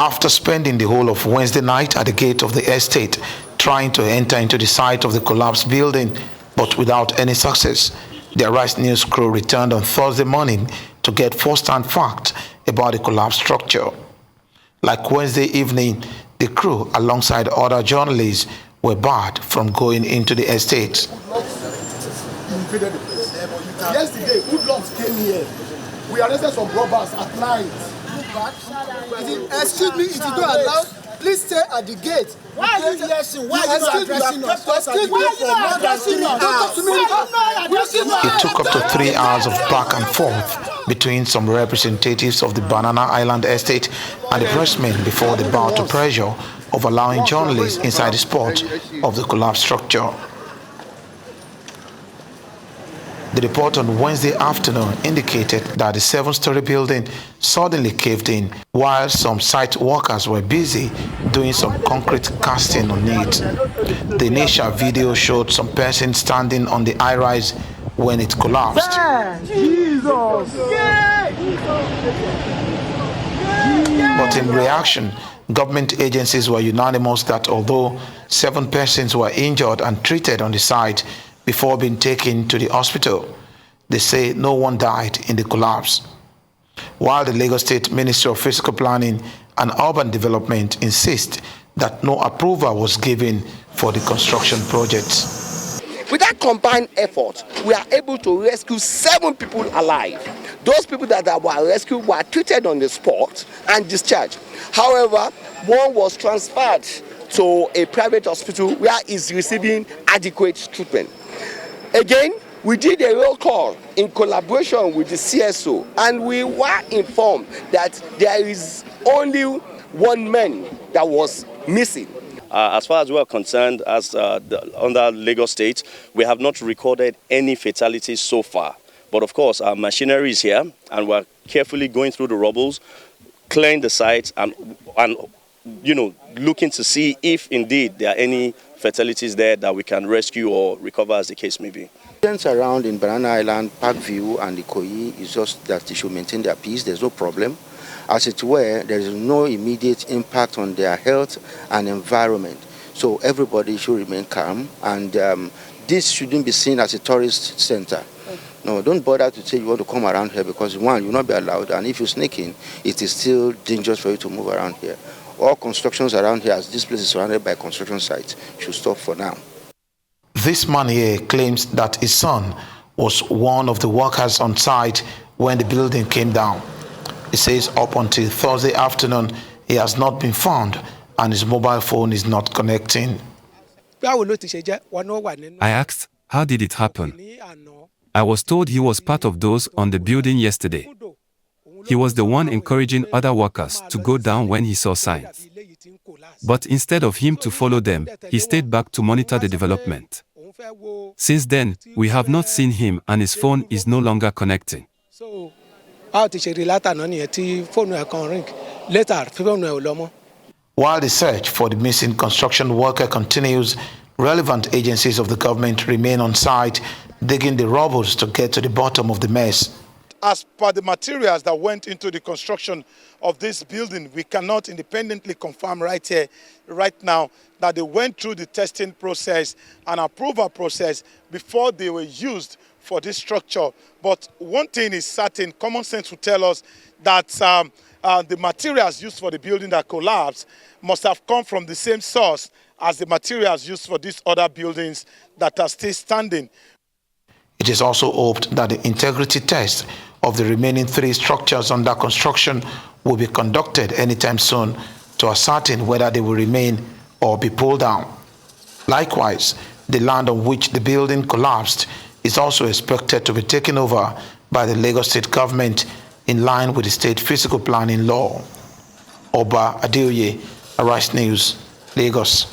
After spending the whole of Wednesday night at the gate of the estate, trying to enter into the site of the collapsed building, but without any success, the Arise News crew returned on Thursday morning to get first-hand facts about the collapsed structure. Like Wednesday evening, the crew, alongside other journalists, were barred from going into the estate. Yesterday, hoodlums came here. We arrested some robbers at night. Excuse me, if you don't allow, please stay at the gate. Why are you yelling? Why are you addressing us? Excuse me for not addressing us. It took up to 3 hours of back and forth between some representatives of the Banana Island estate and the pressmen before they bowed to pressure of allowing journalists inside the spot of the collapsed structure. The report on Wednesday afternoon indicated that the 7-story building suddenly caved in while some site workers were busy doing some concrete casting on it. The initial video showed some person standing on the high-rise when it collapsed. But in reaction, government agencies were unanimous that although 7 persons were injured and treated on the site before being taken to the hospital, they say no one died in the collapse. While the Lagos State Ministry of Physical Planning and Urban Development insists that no approval was given for the construction project. With that combined effort, we are able to rescue 7 people alive. Those people that were rescued were treated on the spot and discharged. However, one was transferred to a private hospital where he is receiving adequate treatment. Again, we did a roll call in collaboration with the CSO, and we were informed that there is only 1 man that was missing. As far as we are concerned, under Lagos State, we have not recorded any fatalities so far. But of course, our machinery is here, and we're carefully going through the rubbles, clearing the site, and looking to see if indeed there are any fatalities there that we can rescue or recover, as the case may be. Residents around in Banana Island, Parkview, and Ikoyi is just that they should maintain their peace. There's no problem. As it were, there is no immediate impact on their health and environment. So everybody should remain calm, and this shouldn't be seen as a tourist center. No, don't bother to say you want to come around here, because one, you'll not be allowed, and if you sneak in, it is still dangerous for you to move around here. All constructions around here, as this place is surrounded by construction sites, should stop for now. This man here claims that his son was one of the workers on site when the building came down. He says up until Thursday afternoon, he has not been found and his mobile phone is not connecting. I asked, how did it happen? I was told he was part of those on the building yesterday. He was the one encouraging other workers to go down when he saw signs. But instead of him to follow them, he stayed back to monitor the development. Since then, we have not seen him and his phone is no longer connecting. While the search for the missing construction worker continues, relevant agencies of the government remain on site, digging the rubble to get to the bottom of the mess. As per the materials that went into the construction of this building, we cannot independently confirm right here, right now, that they went through the testing process and approval process before they were used for this structure. But one thing is certain, common sense will tell us that the materials used for the building that collapsed must have come from the same source as the materials used for these other buildings that are still standing. It is also hoped that the integrity test of the remaining 3 structures under construction will be conducted anytime soon to ascertain whether they will remain or be pulled down. Likewise, the land on which the building collapsed is also expected to be taken over by the Lagos State government in line with the state physical planning law. Oba Adeoye, Arise News, Lagos.